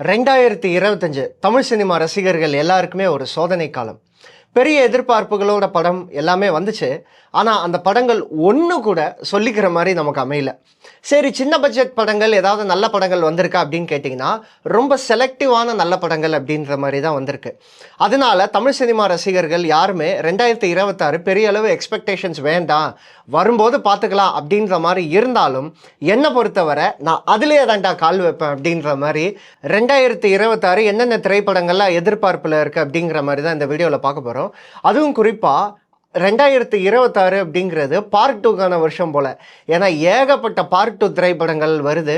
2025 Tamil cinema ரசிகர்கள் எல்லாருக்குமே ஒரு சோதனை காலம். பெரிய எதிர்பார்ப்புகளோட படம் எல்லாமே வந்துச்சு. ஆனால் அந்த படங்கள் ஒன்று கூட சொல்லிக்கிற மாதிரி நமக்கு அமையல. சரி, சின்ன பட்ஜெட் படங்கள் ஏதாவது நல்ல படங்கள் வந்திருக்கா அப்படின்னு கேட்டிங்கன்னா, ரொம்ப செலக்டிவான நல்ல படங்கள் அப்படின்ற மாதிரி தான் வந்திருக்கு. அதனால தமிழ் சினிமா ரசிகர்கள் யாருமே 2026 பெரிய அளவு எக்ஸ்பெக்டேஷன்ஸ் வேண்டாம், வரும்போது பார்த்துக்கலாம் அப்படின்ற மாதிரி இருந்தாலும், என்னை பொறுத்தவரை நான் அதிலே தான்டா கால் வைப்பேன் அப்படின்ற மாதிரி 2026 என்னென்ன திரைப்படங்கள்லாம் எதிர்பார்ப்பில் இருக்குது அப்படிங்கிற மாதிரி தான் இந்த வீடியோவில் பார்க்க போகிறோம். அதுவும் குறிப்பாக 2026 அப்படிங்கிறது பார்ட் 2க்கான வருஷம் போல். ஏன்னா ஏகப்பட்ட பார்ட் 2 திரைப்படங்கள் வருது.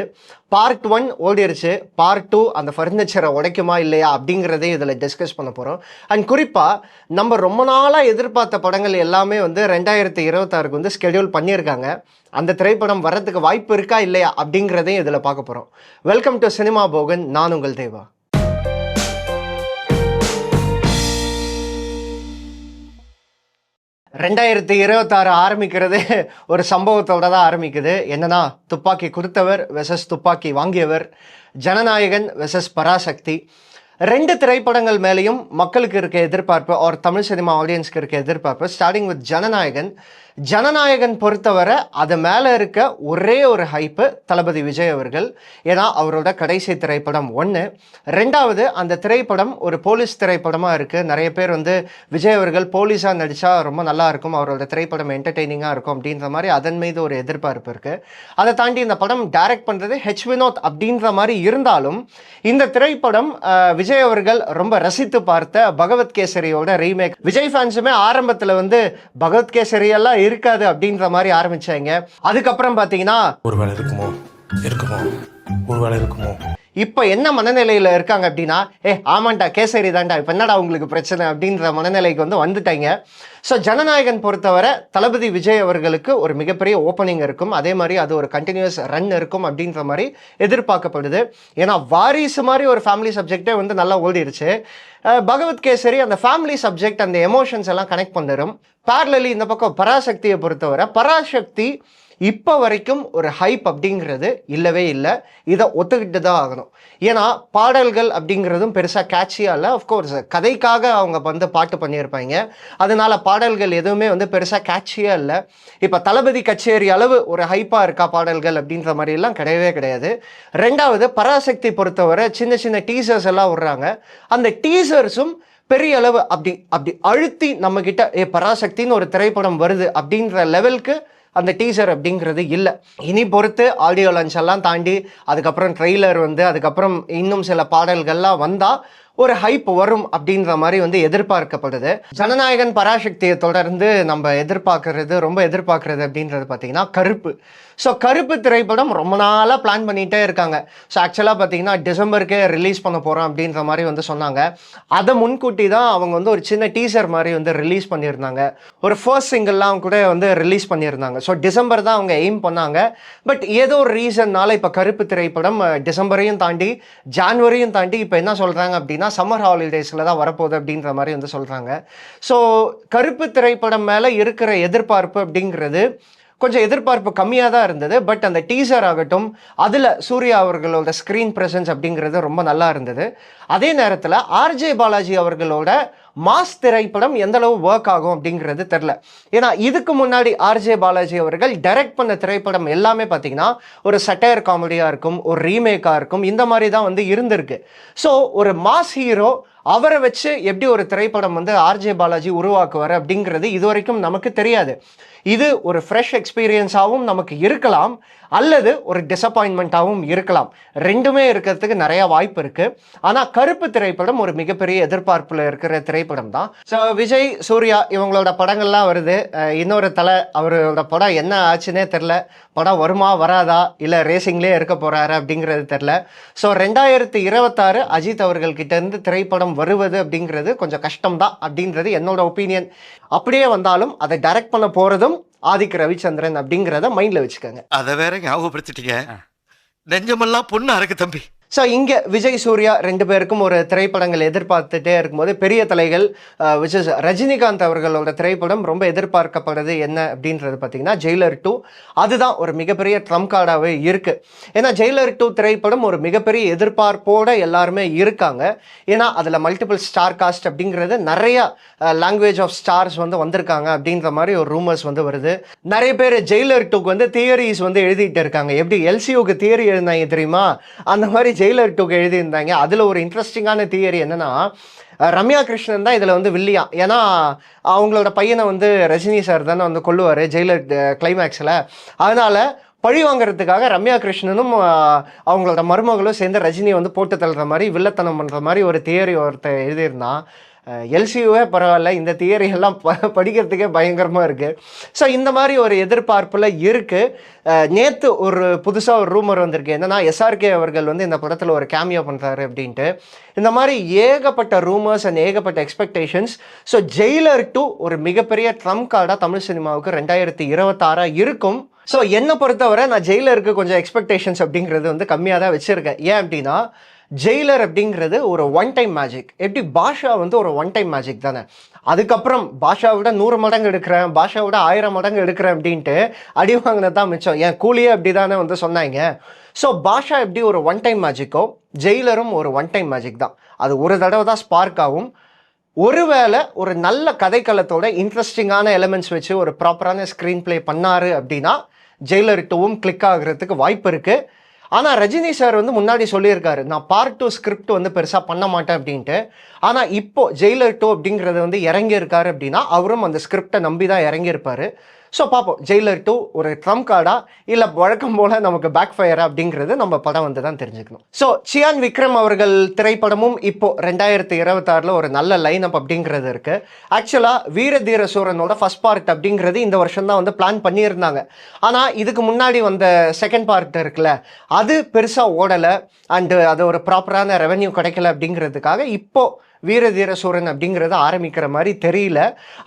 பார்ட் 1 ஓடிடுச்சு, பார்ட் 2 அந்த ஃபர்னிச்சரை உடைக்குமா இல்லையா அப்படிங்கிறதே இதில் டிஸ்கஸ் பண்ண போகிறோம். அண்ட் குறிப்பாக நம்ம ரொம்ப நாளாக எதிர்பார்த்த படங்கள் எல்லாமே வந்து 2026 வந்து ஸ்கெடியூல் பண்ணியிருக்காங்க. அந்த திரைப்படம் வர்றதுக்கு வாய்ப்பு இருக்கா இல்லையா அப்படிங்கிறதையும் இதில் பார்க்க போகிறோம். வெல்கம் டு சினிமா போகன், நான் உங்கள் தேவா. 2026 ஆரம்பிக்கிறது ஒரு சம்பவத்தோட தான் ஆரம்பிக்குது. என்னன்னா, துப்பாக்கி கொடுத்தவர் வெசஸ் துப்பாக்கி வாங்கியவர், ஜனநாயகன் வெசஸ் பராசக்தி. 2 திரைப்படங்கள் மேலேயும் மக்களுக்கு இருக்க எதிர்பார்ப்பு, ஒரு தமிழ் சினிமா ஆடியன்ஸ்க்கு இருக்க எதிர்பார்ப்பு. ஸ்டார்டிங் வித் ஜனநாயகன் பொறுத்தவரை அது மேலே இருக்க ஒரே ஒரு ஹைப்பு தளபதி விஜய் அவர்கள். ஏன்னா அவரோட கடைசி திரைப்படம் 1. 2வது, அந்த திரைப்படம் ஒரு போலீஸ் திரைப்படமாக இருக்குது. நிறைய பேர் வந்து விஜய் அவர்கள் போலீஸாக நடித்தா ரொம்ப நல்லா இருக்கும், அவரோட திரைப்படம் என்டர்டெய்னிங்காக இருக்கும் அப்படின்ற மாதிரி அதன் மீது ஒரு எதிர்பார்ப்பு இருக்குது. அதை தாண்டி இந்த படம் டைரக்ட் பண்ணுறது ஹெச் வினோத் அப்படின்ற மாதிரி இருந்தாலும், இந்த திரைப்படம் விஜய் அவர்கள் ரொம்ப ரசித்து பார்த்த பகவத் கேசரியோட ரீமேக். விஜய் ஃபேன்ஸுமே ஆரம்பத்தில் வந்து பகவத் கேசரி எல்லாம் இருக்காது அப்படின்ற மாதிரி ஆரம்பிச்சாங்க. அதுக்கப்புறம் பார்த்தீங்கன்னா ஒருவேளை இருக்குமோ ஒருவேளை இருக்குமோ இப்போ என்ன மனநிலையில் இருக்காங்க அப்படின்னா, ஆமாண்டா கேசரி தாண்டா, இப்போ என்னடா உங்களுக்கு பிரச்சனை அப்படின்ற மனநிலைக்கு வந்து வந்துட்டாங்க. ஸோ ஜனநாயகன் பொறுத்தவரை தளபதி விஜய் அவர்களுக்கு ஒரு மிகப்பெரிய ஓப்பனிங் இருக்கும், அதே மாதிரி அது ஒரு கண்டினியூஸ் ரன் இருக்கும் அப்படின்ற மாதிரி எதிர்பார்க்கப்படுது. ஏன்னா வாரிசு மாதிரி ஒரு ஃபேமிலி சப்ஜெக்டே வந்து நல்லா ஓடிடுச்சு. பகவத் கேசரி அந்த ஃபேமிலி சப்ஜெக்ட், அந்த எமோஷன்ஸ் எல்லாம் கனெக்ட் பண்ணிடும். பேரலி இந்த பக்கம் பராசக்தியை பொறுத்தவரை, பராசக்தி இப்போ வரைக்கும் ஒரு ஹைப் அப்படிங்கிறது இல்லவே இல்லை. இதை ஒத்துக்கிட்டு தான் ஆகணும். ஏன்னா பாடல்கள் அப்படிங்கிறதும் பெருசாக கேட்சியாக இல்லை. அஃப்கோர்ஸ் கதைக்காக அவங்க வந்து பாட்டு பண்ணியிருப்பாங்க, அதனால பாடல்கள் எதுவுமே வந்து பெருசாக கேட்சியாக இல்லை. இப்போ தளபதி கச்சேரி அளவு ஒரு ஹைப்பாக இருக்கா பாடல்கள் அப்படின்ற மாதிரிலாம் கிடையவே கிடையாது. 2வது, பராசக்தி பொறுத்தவரை சின்ன சின்ன டீசர்ஸ் எல்லாம் விடுறாங்க. அந்த டீசர்ஸும் பெரிய அளவு அப்படி அழுத்தி நம்மக்கிட்ட பராசக்தின்னு ஒரு திரைப்படம் வருது அப்படின்ற லெவலுக்கு அந்த டீசர் அப்படிங்கிறது இல்லை. இனி பொறுத்து ஆடியோ லான்ச் எல்லாம் தாண்டி அதுக்கப்புறம் ட்ரெய்லர் வந்து அதுக்கப்புறம் இன்னும் சில பாடல்கள்லாம் வந்தால் ஒரு ஹைப் வரும் அப்படின்ற மாதிரி வந்து எதிர்பார்க்கப்படுது. ஜனநாயகன் பராசக்தியை தொடர்ந்து நம்ம ரொம்ப எதிர்பார்க்கறது அப்படின்றது பார்த்தீங்கன்னா கருப்பு. ஸோ கருப்பு திரைப்படம் ரொம்ப நாளாக பிளான் பண்ணிகிட்டே இருக்காங்க. ஸோ ஆக்சுவலாக பார்த்தீங்கன்னா டிசம்பருக்கே ரிலீஸ் பண்ண போகிறோம் அப்படின்ற மாதிரி வந்து சொன்னாங்க. அதை முன்கூட்டி தான் அவங்க வந்து ஒரு சின்ன டீசர் மாதிரி வந்து ரிலீஸ் பண்ணியிருந்தாங்க. ஒரு ஃபர்ஸ்ட் சிங்கிள்லாம் கூட வந்து ரிலீஸ் பண்ணியிருந்தாங்க. ஸோ டிசம்பர் தான் அவங்க எய்ம் பண்ணாங்க. பட் ஏதோ ஒரு ரீசன்னால இப்போ கருப்பு திரைப்படம் டிசம்பரையும் தாண்டி ஜான்வரியும் தாண்டி இப்போ என்ன சொல்கிறாங்க அப்படின்னா சம்மர் ஹாலிடேஸில் தான் வரப்போகுது அப்படின்ற மாதிரி வந்து சொல்கிறாங்க. ஸோ கருப்பு திரைப்படம் மேலே இருக்கிற எதிர்பார்ப்பு அப்படிங்கிறது கொஞ்சம் எதிர்பார்ப்பு கம்மியாக தான் இருந்தது. பட் அந்த டீசர் ஆகட்டும், அதில் சூர்யா அவர்களோட ஸ்க்ரீன் ப்ரெசன்ஸ் அப்படிங்கிறது ரொம்ப நல்லா இருந்தது. அதே நேரத்தில் ஆர்ஜே பாலாஜி அவர்களோட மாஸ் திரைப்படம் எந்த அளவு ஒர்க் ஆகும் அப்படிங்கிறது தெரில. ஏன்னா இதுக்கு முன்னாடி ஆர்ஜே பாலாஜி அவர்கள் டைரக்ட் பண்ண திரைப்படம் எல்லாமே பார்த்தீங்கன்னா ஒரு சட்டையர் காமெடியாக இருக்கும், ஒரு ரீமேக்காக இருக்கும், இந்த மாதிரி தான் வந்து இருந்திருக்கு. ஸோ ஒரு மாஸ் ஹீரோ அவரை வச்சு எப்படி ஒரு திரைப்படம் வந்து ஆர்ஜே பாலாஜி உருவாக்குவார் அப்படிங்கிறது இது வரைக்கும் நமக்கு தெரியாது. இது ஒரு ஃப்ரெஷ் எக்ஸ்பீரியன்ஸாகவும் நமக்கு இருக்கலாம், அல்லது ஒரு டிசப்பாயின்மெண்ட்டாகவும் இருக்கலாம். ரெண்டுமே இருக்கிறதுக்கு நிறைய வாய்ப்பு இருக்குது. ஆனால் கருப்பு திரைப்படம் ஒரு மிகப்பெரிய எதிர்பார்ப்பில் இருக்கிற திரைப்படம் தான். ஸோ விஜய், சூர்யா இவங்களோட படங்கள்லாம் வருது. இன்னொரு தலை அவரோட படம் என்ன ஆச்சுன்னே தெரில. படம் வருமா வராதா, இல்லை ரேசிங்லேயே இருக்க போகிறாரு அப்படிங்கிறது தெரில. ஸோ 2026 அஜித் அவர்கள்கிட்டேருந்து திரைப்படம் வருவது அப்படிங்கிறது கொஞ்சம் கஷ்டம்தான் அப்படின்றது என்னோட ஒப்பீனியன். அப்படியே வந்தாலும் அதை டைரக்ட் பண்ண போகிறதும் ஆதிக் ரவிச்சந்திரன் அப்படிங்கிறத மைண்டில் வச்சுக்கோங்க. அதை வேற ஞாபகப்படுத்திட்டீங்க. நெஞ்சமெல்லாம் பொண்ணு அறக்கு தம்பி. ஸோ இங்கே விஜய் சூர்யா ரெண்டு பேருக்கும் ஒரு திரைப்படங்கள் எதிர்பார்த்துட்டே இருக்கும்போது பெரிய தலைகள் விச் இஸ் ரஜினிகாந்த் அவர்களோட திரைப்படம் ரொம்ப எதிர்பார்க்கப்படுறது என்ன அப்படின்றது பார்த்தீங்கன்னா ஜெயிலர் 2. அதுதான் ஒரு மிகப்பெரிய ட்ரம் கார்டாகவே இருக்குது. ஏன்னா ஜெயிலர் 2 திரைப்படம் ஒரு மிகப்பெரிய எதிர்பார்ப்போடு எல்லாருமே இருக்காங்க. ஏன்னா அதில் மல்டிபிள் ஸ்டார் காஸ்ட் அப்படிங்கிறது நிறையா லாங்குவேஜ் ஆஃப் ஸ்டார்ஸ் வந்து வந்திருக்காங்க அப்படின்ற மாதிரி ஒரு ரூமர்ஸ் வந்து வருது. நிறைய பேர் ஜெயிலர் 2க்கு வந்து தியரிஸ் வந்து எழுதிட்டு இருக்காங்க. எப்படி எல்சியூக்கு தியரி எழுந்தாங்க தெரியுமா, அந்த மாதிரி ஜெயிலர் 2க்கு எழுதியிருந்தாங்க. அதில் ஒரு இன்ட்ரெஸ்டிங்கான தியரி என்னன்னா, ரம்யா கிருஷ்ணன் தான் இதில் வந்து வில்லியா. ஏன்னா அவங்களோட பையனை வந்து ரஜினி சார் தானே வந்து கொல்லுவார் ஜெயிலர் கிளைமேக்ஸில். அதனால் பழி வாங்குறதுக்காக ரம்யா கிருஷ்ணனும் அவங்களோட மருமகளும் சேர்ந்து ரஜினியை வந்து போட்டு தள்ளுற மாதிரி வில்லத்தனம் பண்ணுற மாதிரி ஒரு தியரி ஒருத்தர் எழுதியிருந்தான். எல்சியூவே பரவாயில்ல, இந்த தியரி எல்லாம் படிக்கிறதுக்கே பயங்கரமாக இருக்குது. ஸோ இந்த மாதிரி ஒரு எதிர்பார்ப்பில் இருக்குது. நேற்று ஒரு புதுசாக ஒரு ரூமர் வந்திருக்கு. என்னென்னா எஸ்ஆர்கே அவர்கள் வந்து இந்த படத்தில் ஒரு கேமியோ பண்ணுறாரு அப்படின்ட்டு. இந்த மாதிரி ஏகப்பட்ட ரூமர்ஸ் அண்ட் ஏகப்பட்ட எக்ஸ்பெக்டேஷன்ஸ். ஸோ ஜெயிலர் 2 ஒரு மிகப்பெரிய ட்ரம் கார்டாக தமிழ் சினிமாவுக்கு 2026 இருக்கும். ஸோ என்னை பொறுத்தவரை நான் ஜெயிலருக்கு கொஞ்சம் எக்ஸ்பெக்டேஷன்ஸ் அப்படிங்கிறது வந்து கம்மியாக தான் வச்சுருக்கேன். ஏன் அப்படின்னா ஜெயிலர் அப்படிங்கிறது ஒரு ஒன் டைம் மேஜிக். எப்படி பாஷா வந்து ஒரு ஒன் டைம் மேஜிக் தானே, அதுக்கப்புறம் பாஷாவோட 100 மடங்கு எடுக்கிறேன், பாஷாவோட 1000 மடங்கு எடுக்கிறேன் அப்படின்ட்டு அடி வாங்கினது தான் மிச்சம். என் கூலியே அப்படி தானே வந்து சொன்னாங்க. ஸோ பாஷா எப்படி ஒரு ஒன் டைம் மேஜிக்கோ ஜெயிலரும் ஒரு ஒன் டைம் மேஜிக் தான். அது ஒரு தடவை தான் ஸ்பார்க் ஆகும். ஒருவேளை ஒரு நல்ல கதைக்களத்தோட இன்ட்ரெஸ்டிங்கான எலிமெண்ட்ஸ் வச்சு ஒரு ப்ராப்பரான ஸ்க்ரீன் பிளே பண்ணார் அப்படின்னா ஜெயிலர் 2வும் கிளிக் ஆகிறதுக்கு வாய்ப்பு இருக்குது. ஆனால் ரஜினி சார் வந்து முன்னாடி சொல்லியிருக்காரு, நான் பார்ட் 2 ஸ்கிரிப்ட் வந்து பெருசாக பண்ண மாட்டேன் அப்படின்ட்டு. ஆனால் இப்போது ஜெயிலர் 2 அப்படிங்கிறது வந்து இறங்கியிருக்காரு அப்படின்னா அவரும் அந்த ஸ்கிரிப்டை நம்பி தான் இறங்கியிருப்பார். ஸோ பார்ப்போம் ஜெயிலர் 2 ஒரு ட்ரம் கார்டா இல்லை வழக்கம் போல் நமக்கு பேக் ஃபயரா அப்படிங்கிறது நம்ம படம் வந்து தான் தெரிஞ்சுக்கணும். ஸோ சியான் விக்ரம் அவர்கள் திரைப்படமும் இப்போது 2026 ஒரு நல்ல லைன் அப் அப்படிங்கிறது இருக்குது. ஆக்சுவலாக வீர தீர சூரனோட ஃபர்ஸ்ட் பார்ட் அப்படிங்கிறது இந்த வருஷம் தான் வந்து பிளான் பண்ணியிருந்தாங்க. ஆனால் இதுக்கு முன்னாடி வந்த செகண்ட் பார்ட் இருக்குல்ல, அது பெருசாக ஓடலை அண்டு அது ஒரு ப்ராப்பரான ரெவென்யூ கிடைக்கல அப்படிங்கிறதுக்காக இப்போது வீரதீர சூரன் அப்படிங்கிறத ஆரம்பிக்கிற மாதிரி தெரியல.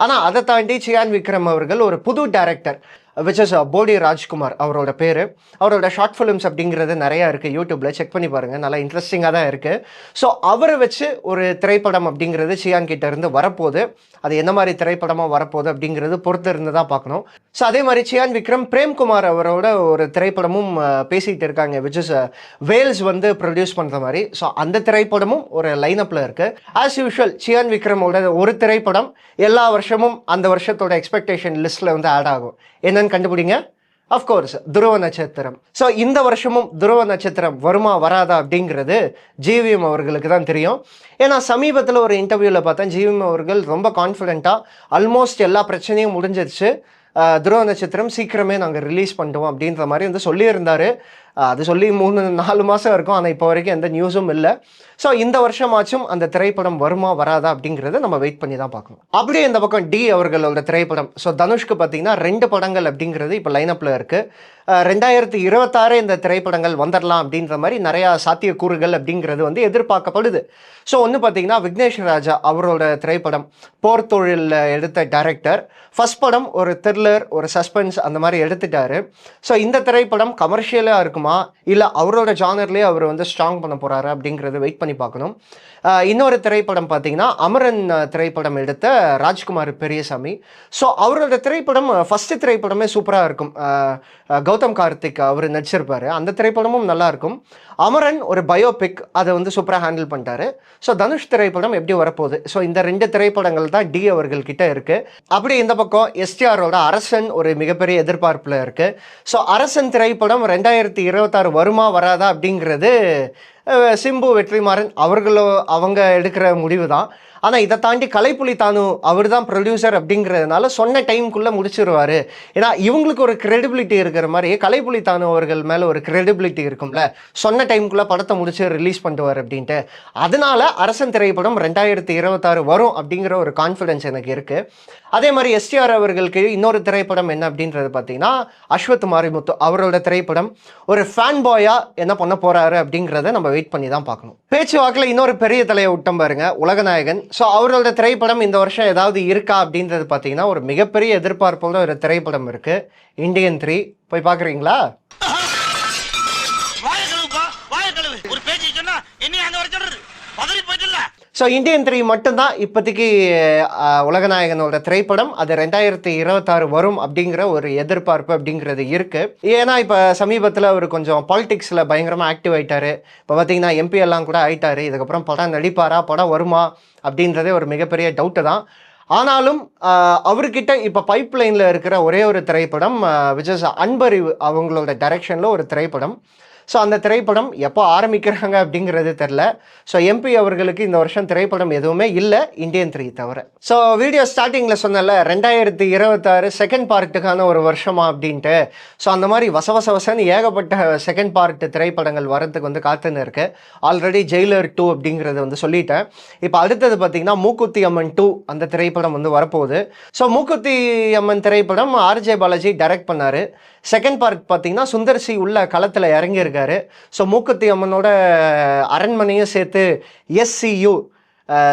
ஆனால் அதை தாண்டி சியான் விக்ரம் அவர்கள் ஒரு புது டைரக்டர் விச் இஸ் போடி ராஜ்குமார் அவரோட பேர். அவரோட ஷார்ட் ஃபிலிம்ஸ் அப்படிங்கிறது நிறையா இருக்குது, யூடியூப்பில் செக் பண்ணி பாருங்கள், நல்லா இன்ட்ரெஸ்டிங்காக தான் இருக்குது. ஸோ அவரை வச்சு ஒரு திரைப்படம் அப்படிங்கிறது சியான் கிட்ட இருந்து வரப்போகுது. அது என்ன மாதிரி திரைப்படமாக வரப்போகுது அப்படிங்கிறது பொறுத்து இருந்து தான் பார்க்கணும். ஸோ அதே மாதிரி சியான் விக்ரம் பிரேம்குமார் அவரோட ஒரு திரைப்படமும் பேசிகிட்டு இருக்காங்க, விச் இஸ் வேல்ஸ் வந்து ப்ரொடியூஸ் பண்ணுற மாதிரி. ஸோ அந்த திரைப்படமும் ஒரு லைனப்பில் இருக்குது. ஆஸ் யூஷுவல் சியான் விக்ரமோட ஒரு திரைப்படம் எல்லா வருஷமும் அந்த வருஷத்தோட எக்ஸ்பெக்டேஷன் லிஸ்ட்டில் வந்து ஆட் ஆகும். என்னன்னு கண்டுபிடிங்க? அஃப்கோர்ஸ் துருவ நட்சத்திரம். ஸோ இந்த வருஷமும் துருவ நட்சத்திரம் வருமா வராதா அப்படிங்கிறது ஜிவிஎம் அவர்களுக்கு தான் தெரியும். ஏன்னா சமீபத்தில் ஒரு இன்டர்வியூவில் பார்த்தேன், ஜிவிஎம் அவர்கள் ரொம்ப கான்ஃபிடென்ட்டாக ஆல்மோஸ்ட் எல்லா பிரச்சனையும் முடிஞ்சிருச்சு, துருவ நட்சத்திரம் சீக்கிரமே நாங்கள் ரிலீஸ் பண்ணுவோம் அப்படின்ற மாதிரி வந்து சொல்லியிருந்தார். அது சொல்லி 3-4 மாதம் இருக்கும், ஆனால் இப்போ வரைக்கும் எந்த நியூஸும் இல்லை. ஸோ இந்த வருஷமாச்சும் அந்த திரைப்படம் வருமா வராதா அப்படிங்கிறத நம்ம வெயிட் பண்ணி தான் பார்க்கணும். அப்படியே இந்த பக்கம் டி அவர்களோட திரைப்படம். ஸோ தனுஷ்க்கு பார்த்தீங்கன்னா 2 படங்கள் அப்படிங்கிறது இப்போ லைனப்பில் இருக்குது. 2026 இந்த திரைப்படங்கள் வந்துடலாம் அப்படின்ற மாதிரி நிறையா சாத்தியக்கூறுகள் அப்படிங்கிறது வந்து எதிர்பார்க்கப்படுது. ஸோ ஒன்று பார்த்தீங்கன்னா விக்னேஷ் ராஜா அவரோட திரைப்படம் போர் தொழிலில் எடுத்த டைரக்டர். ஃபர்ஸ்ட் படம் ஒரு த்ரில்லர் ஒரு சஸ்பென்ஸ் அந்த மாதிரி எடுத்துட்டாரு. ஸோ இந்த திரைப்படம் கமர்ஷியலாக இருக்குமா இல்லை அவரோட ஜானர்லேயே அவர் வந்து ஸ்ட்ராங் பண்ண போகிறாரு அப்படிங்கிறத வெயிட் பண்ணி பார்க்கணும். இன்னொரு திரைப்படம் பார்த்தீங்கன்னா அமரன் திரைப்படம் எடுத்த ராஜ்குமார் பெரியசாமி. ஸோ அவரோட திரைப்படம் ஃபஸ்ட்டு திரைப்படமே சூப்பராக இருக்கும். கௌதம் கார்த்திக் அவர் நடிச்சிருப்பார், அந்த திரைப்படமும் நல்லாயிருக்கும். அமரன் ஒரு பயோபிக், அதை வந்து சூப்பராக ஹேண்டில் பண்ணிட்டாரு. ஸோ தனுஷ் திரைப்படம் எப்படி வரப்போகுது? ஸோ இந்த 2 திரைப்படங்கள் தான் டி அவர்கள்கிட்ட இருக்குது. அப்படி இந்த பக்கம் எஸ்டிஆரோட அரசன் ஒரு மிகப்பெரிய எதிர்பார்ப்பில் இருக்குது. ஸோ அரசன் திரைப்படம் 2026 வருமா வராதா அப்படிங்கிறது சிம்பு வெற்றிமாறன் அவங்க எடுக்கிற முடிவு தான். ஆனால் இதை தாண்டி கலைப்புலி தானு அவர் தான் ப்ரொடியூசர் அப்படிங்கிறதுனால சொன்ன டைமுக்குள்ளே முடிச்சிருவார். ஏன்னா இவங்களுக்கு ஒரு கிரெடிபிலிட்டி இருக்கிற மாதிரி கலைப்புலி தானு அவர்கள் மேலே ஒரு கிரெடிபிலிட்டி இருக்கும்ல, சொன்ன டைமுக்குள்ளே படத்தை முடிச்சு ரிலீஸ் பண்ணிட்டுவார் அப்படின்ட்டு. அதனால அரசன் திரைப்படம் 2026 வரும் அப்படிங்கிற ஒரு கான்ஃபிடென்ஸ் எனக்கு இருக்குது. அதே மாதிரி எஸ்டிஆர் அவர்களுக்கு இன்னொரு திரைப்படம் என்ன அப்படின்றது பார்த்தீங்கன்னா அஸ்வத் மாரிமுத்து அவரோட திரைப்படம். ஒரு ஃபேன் பாயா என்ன பண்ண போகிறாரு அப்படிங்கிறத நம்ம வெயிட் பண்ணி தான் பார்க்கணும். பேச்சு வாக்கில் இன்னொரு பெரிய தலையை விட்டம் பாருங்க, உலகநாயகன். ஸோ அவரோட திரைப்படம் இந்த வருஷம் ஏதாவது இருக்கா அப்படின்றது பார்த்தீங்கன்னா ஒரு மிகப்பெரிய எதிர்பார்ப்போட ஒரு திரைப்படம் இருக்குது, இந்தியன் 3. போய் பார்க்குறீங்களா? ஸோ இந்தியன் 3 மட்டும்தான் இப்போதைக்கு உலகநாயகனோட திரைப்படம் அது 2026 வரும் அப்படிங்கிற ஒரு எதிர்பார்ப்பு அப்படிங்கிறது இருக்குது. ஏன்னா இப்போ சமீபத்தில் அவர் கொஞ்சம் பாலிடிக்ஸில் பயங்கரமாக ஆக்டிவ் ஆகிட்டார். இப்போ பார்த்தீங்கன்னா எம்பி எல்லாம் கூட ஆகிட்டார். இதுக்கப்புறம் படம் நடிப்பாரா, படம் வருமா அப்படின்றதே ஒரு மிகப்பெரிய டவுட்டு தான். ஆனாலும் அவர்கிட்ட இப்போ பைப் லைனில் இருக்கிற ஒரே ஒரு திரைப்படம் விஜய் அன்பறிவு அவங்களோட டைரக்ஷனில் ஒரு திரைப்படம். ஸோ அந்த திரைப்படம் எப்போ ஆரம்பிக்கிறாங்க அப்படிங்கிறது தெரில. ஸோ எம்பி அவர்களுக்கு இந்த வருஷம் திரைப்படம் எதுவுமே இல்லை, இந்தியன் 3 தவிர. ஸோ வீடியோ ஸ்டார்டிங்கில் சொன்னல 2026 செகண்ட் பார்ட்டுக்கான ஒரு வருஷமா அப்படின்ட்டு. ஸோ அந்த மாதிரி வசன்னு ஏகப்பட்ட செகண்ட் பார்ட் திரைப்படங்கள் வரதுக்கு வந்து காத்துன்னு இருக்கு. ஆல்ரெடி ஜெயிலர் 2 அப்படிங்கிறது வந்து சொல்லிட்டேன். இப்போ அடுத்தது பார்த்தீங்கன்னா மூக்குத்தி அம்மன் 2 அந்த திரைப்படம் வந்து வரப்போகுது. ஸோ மூக்குத்தி அம்மன் திரைப்படம் ஆர்ஜே பாலாஜி டைரக்ட் பண்ணார். செகண்ட் பார்ட் பார்த்தீங்கன்னா சுந்தர் சி உள்ள களத்தில் இறங்கியிருக்காரு. ஸோ மூக்குத்தி அம்மனோட அரண்மனையும் சேர்த்து SCU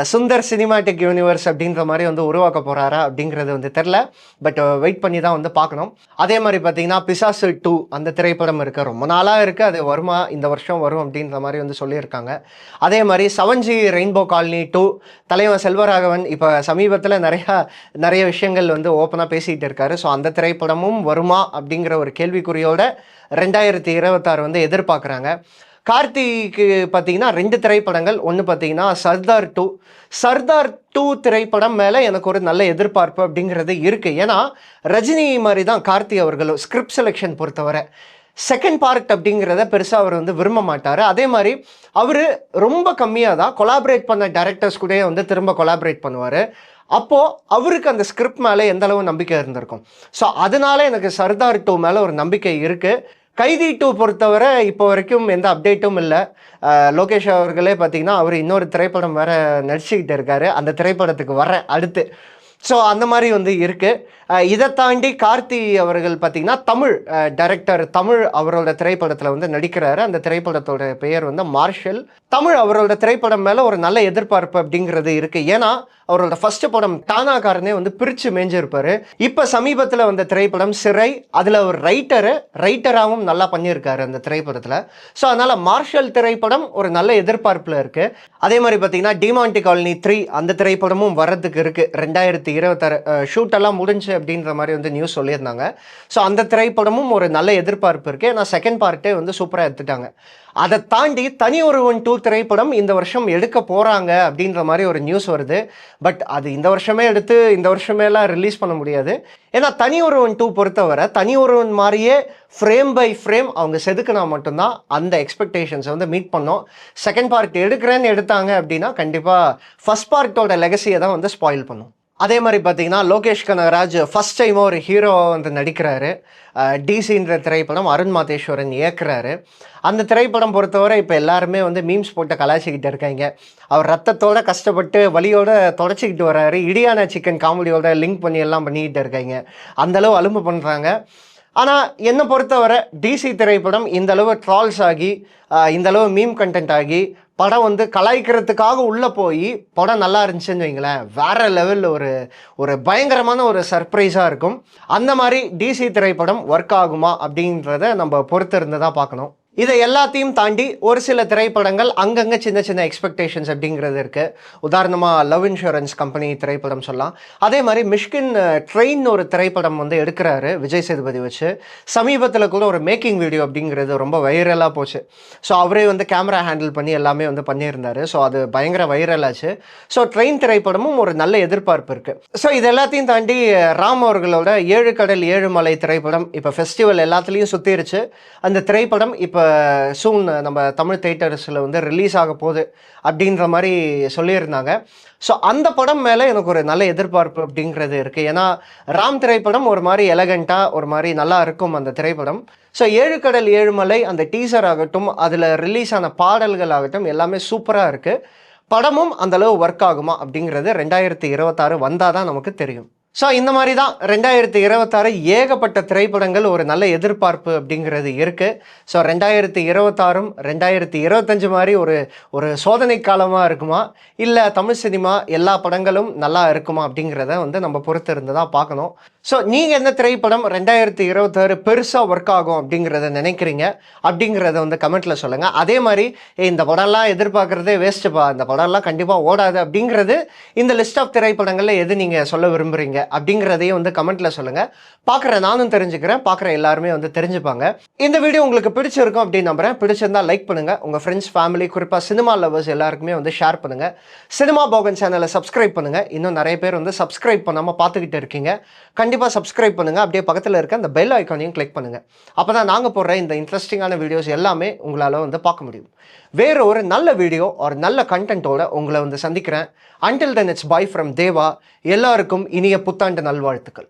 சுந்தர் சினிமாட்டிக் யூனிவர்ஸ் அப்படின்ற மாதிரி வந்து உருவாக்க போகிறாரா அப்படிங்கிறது வந்து தெரில. பட் வெயிட் பண்ணி தான் வந்து பார்க்கணும். அதே மாதிரி பார்த்தீங்கன்னா பிசாசு 2 அந்த திரைப்படம் இருக்குது, ரொம்ப நாளாக இருக்குது, அது வருமா இந்த வருஷம் வரும் அப்படின்ற மாதிரி வந்து சொல்லியிருக்காங்க. அதே மாதிரி 7G ரெயின்போ காலனி 2 தலைவன் செல்வராகவன் இப்போ சமீபத்தில் நிறைய விஷயங்கள் வந்து ஓப்பனாக பேசிகிட்டு இருக்காரு. ஸோ அந்த திரைப்படமும் வருமா அப்படிங்கிற ஒரு கேள்விக்குறியோட 2026 வந்து எதிர்பார்க்குறாங்க. கார்த்திக்கு பார்த்தீங்கன்னா 2 திரைப்படங்கள். ஒன்று பார்த்தீங்கன்னா சர்தார் 2 திரைப்படம் மேலே எனக்கு ஒரு நல்ல எதிர்பார்ப்பு அப்படிங்கிறது இருக்குது. ஏன்னா ரஜினி மாதிரி தான் கார்த்தி அவர்களும் ஸ்கிரிப்ட் செலெக்ஷன் பொறுத்தவரை செகண்ட் பார்ட் அப்படிங்கிறத பெருசாக அவர் வந்து விரும்ப மாட்டார். அதே மாதிரி அவர் ரொம்ப கம்மியாக தான் கொலாபரேட் பண்ண டைரக்டர்ஸ் கூட வந்து திரும்ப கொலாபரேட் பண்ணுவார். அப்போது அவருக்கு அந்த ஸ்கிரிப்ட் மேலே எந்த அளவு நம்பிக்கை இருந்திருக்கும். ஸோ அதனால எனக்கு சர்தார் 2 மேலே ஒரு நம்பிக்கை இருக்குது. கைதி 2 பொறுத்தவரை இப்போ வரைக்கும் எந்த அப்டேட்டும் இல்லை. லோகேஷ் அவர்களே பார்த்தீங்கன்னா அவர் இன்னொரு திரைப்படம் வேறு நடிச்சுக்கிட்டு இருக்காரு, அந்த திரைப்படத்துக்கு வர அடுத்து. ஸோ அந்த மாதிரி வந்து இருக்குது. இதை தாண்டி கார்த்தி அவர்கள் பார்த்திங்கன்னா தமிழ் டைரக்டர் அவரோட திரைப்படத்தில் வந்து நடிக்கிறாரு. அந்த திரைப்படத்தோட பெயர் வந்து மார்ஷல். அவரோட திரைப்படம் மேலே ஒரு நல்ல எதிர்பார்ப்பு அப்படிங்கிறது இருக்குது. ஏன்னா அவரோட ஃபர்ஸ்ட் படம் தானாக்காரனே வந்து பிரித்து மேய்ஞ்சிருப்பார். இப்போ சமீபத்தில் வந்த திரைப்படம் சிறை, அதில் ஒரு ரைட்டராகவும் நல்லா பண்ணியிருக்காரு அந்த திரைப்படத்தில். ஸோ அதனால் மார்ஷல் திரைப்படம் ஒரு நல்ல எதிர்பார்ப்பில் இருக்குது. அதே மாதிரி பார்த்திங்கன்னா டிமாண்டி காலனி 3 அந்த திரைப்படமும் வர்றதுக்கு இருக்குது. 2026 ஷூட்டெல்லாம் முடிஞ்சு அப்படின்ற மாதிரி வந்து நியூஸ் சொல்லியிருந்தாங்க. ஸோ அந்த திரைப்படமும் ஒரு நல்ல எதிர்பார்ப்பு இருக்குது. ஏன்னா செகண்ட் பார்ட்டே வந்து சூப்பராக எடுத்துட்டாங்க. அதை தாண்டி தனி ஒருவன் 2 திரைப்படம் இந்த வருஷம் எடுக்க போகிறாங்க அப்படின்ற மாதிரி ஒரு நியூஸ் வருது. பட் அது இந்த வருஷமேலாம் ரிலீஸ் பண்ண முடியாது. ஏன்னா தனி ஒருவன் 2 பொறுத்தவரை தனி ஒருவன் மாதிரியே ஃப்ரேம் பை ஃப்ரேம் அவங்க செதுக்குனா மட்டும்தான் அந்த எக்ஸ்பெக்டேஷன்ஸை வந்து மீட் பண்ணோம். செகண்ட் பார்ட் எடுக்கிறேன்னு எடுத்தாங்க அப்படின்னா கண்டிப்பாக ஃபர்ஸ்ட் பார்ட்டோட லெகசியை தான் வந்து ஸ்பாயில் பண்ணும். அதே மாதிரி பார்த்தீங்கன்னா லோகேஷ் கனகராஜ் ஃபஸ்ட் டைமாக ஒரு ஹீரோவை வந்து நடிக்கிறாரு. டிசின்ற திரைப்படம் அருண் மாதேஸ்வரன் இயக்குறாரு. அந்த திரைப்படம் பொறுத்தவரை இப்போ எல்லாருமே வந்து மீம்ஸ் போட்டு கலாய்ச்சிக்கிட்டு இருக்காங்க. அவர் ரத்தத்தோட கஷ்டப்பட்டு வலியோட தொடச்சிக்கிட்டு வர்றாரு. இடியான சிக்கன் காமெடியோட லிங்க் பண்ணி எல்லாம் பண்ணிக்கிட்டு இருக்காங்க. அந்தளவு அலும்பு பண்ணுறாங்க. ஆனால் என்னை பொறுத்தவரை டிசி திரைப்படம் இந்தளவு ட்ரால்ஸ் ஆகி இந்தளவு மீம் கண்டென்ட் ஆகி படம் வந்து கலாய்க்கிறதுக்காக உள்ளே போய் படம் நல்லா இருந்துச்சுன்னு வைங்களேன், வேறு லெவலில் ஒரு பயங்கரமான ஒரு சர்ப்ரைஸாக இருக்கும். அந்த மாதிரி டிசி திரைப்படம் ஒர்க் ஆகுமா அப்படின்றத நம்ம பொறுத்து இருந்து தான் பார்க்கணும். இதை எல்லாத்தையும் தாண்டி ஒரு சில திரைப்படங்கள் அங்கங்கே சின்ன எக்ஸ்பெக்டேஷன்ஸ் அப்படிங்கிறது இருக்குது. உதாரணமாக லவ் இன்சூரன்ஸ் கம்பெனி திரைப்படம் சொல்லலாம். அதே மாதிரி மிஷ்கின் ட்ரெயின் ஒரு திரைப்படம் வந்து எடுக்கிறாரு விஜய் சேதுபதி வச்சு. சமீபத்தில் கூட ஒரு மேக்கிங் வீடியோ அப்படிங்கிறது ரொம்ப வைரலாக போச்சு. ஸோ அவரே வந்து கேமரா ஹேண்டில் பண்ணி எல்லாமே வந்து பண்ணியிருந்தார். ஸோ அது பயங்கர வைரலாச்சு. ஸோ ட்ரெயின் திரைப்படமும் ஒரு நல்ல எதிர்பார்ப்பு இருக்குது. ஸோ இது எல்லாத்தையும் தாண்டி ராம் அவர்களோட 7 கடல் 7 மலை திரைப்படம் இப்போ ஃபெஸ்டிவல் எல்லாத்துலேயும் சுற்றிருச்சு. அந்த திரைப்படம் இப்போ சூன் நம்ம தமிழ் தியேட்டர்ஸில் வந்து ரிலீஸ் ஆக போகுது அப்படின்ற மாதிரி சொல்லியிருந்தாங்க. ஸோ அந்த படம் மேலே எனக்கு ஒரு நல்ல எதிர்பார்ப்பு அப்படிங்கிறது இருக்குது. ஏன்னா ராம் திரைப்படம் ஒரு மாதிரி எலகண்ட்டாக ஒரு மாதிரி நல்லா இருக்கும் அந்த திரைப்படம். ஸோ 7 கடல் 7 மலை அந்த டீசர் ஆகட்டும், அதில் ரிலீஸ் ஆன பாடல்கள் ஆகட்டும் எல்லாமே சூப்பராக இருக்குது. படமும் அந்தளவு ஒர்க் ஆகுமா அப்படிங்கிறது 2026 வந்தால் தான் நமக்கு தெரியும். ஸோ இந்த மாதிரி தான் 2026 ஏகப்பட்ட திரைப்படங்கள் ஒரு நல்ல எதிர்பார்ப்பு அப்படிங்கிறது இருக்குது. ஸோ 2026 2025 மாதிரி ஒரு சோதனை காலமாக இருக்குமா, இல்லை தமிழ் சினிமா எல்லா படங்களும் நல்லா இருக்குமா அப்படிங்கிறத வந்து நம்ம பொறுத்து இருந்து தான் பார்க்கணும். ஸோ நீங்கள் எந்த திரைப்படம் 2026 பெருசாக ஒர்க் ஆகும் அப்படிங்கிறத நினைக்கிறீங்க அப்படிங்கிறத வந்து கமெண்ட்டில் சொல்லுங்கள். அதே மாதிரி இந்த படம்லாம் எதிர்பார்க்குறதே வேஸ்ட்டுப்பா, இந்த படம்லாம் கண்டிப்பாக ஓடாது அப்படிங்கிறது இந்த லிஸ்ட் ஆஃப் திரைப்படங்களில் எது நீங்கள் சொல்ல விரும்புகிறீங்க அப்படிங்கிறதையும் வந்து கமெண்ட்டில் சொல்லுங்கள். பார்க்குற நானும் தெரிஞ்சுக்கிறேன், பார்க்குற எல்லாருமே வந்து தெரிஞ்சுப்பாங்க. இந்த வீடியோ உங்களுக்கு பிடிச்சிருக்கும் அப்படின்னு நம்புகிறேன். பிடிச்சிருந்தால் லைக் பண்ணுங்கள், உங்கள் ஃப்ரெண்ட்ஸ் ஃபேமிலி குறிப்பாக சினிமா லவர்ஸ் எல்லாருக்குமே வந்து ஷேர் பண்ணுங்கள். சினிமா போகன் சேனலை சப்ஸ்கிரைப் பண்ணுங்கள். இன்னும் நிறைய பேர் வந்து சப்ஸ்கிரைப் பண்ணாமல் பார்த்துக்கிட்டு இருக்கீங்க. கண்டிப்பாக சப்ஸ்கிரைப் பண்ணுங்கள். அப்படியே பக்கத்தில் இருக்க அந்த பெல் ஐக்கானையும் கிளிக் பண்ணுங்கள். அப்போ தான் நாங்கள் போடுற இந்த இன்ட்ரெஸ்டிங்கான வீடியோஸ் எல்லாமே உங்களால் வந்து பார்க்க முடியும். வேறு ஒரு நல்ல வீடியோ ஒரு நல்ல கண்டென்ட்டோட உங்களை வந்து சந்திக்கிறேன். Until then, it's bye from Deva. எல்லாருக்கும் இனிய புத்தாண்டு நல்வாழ்த்துக்கள்.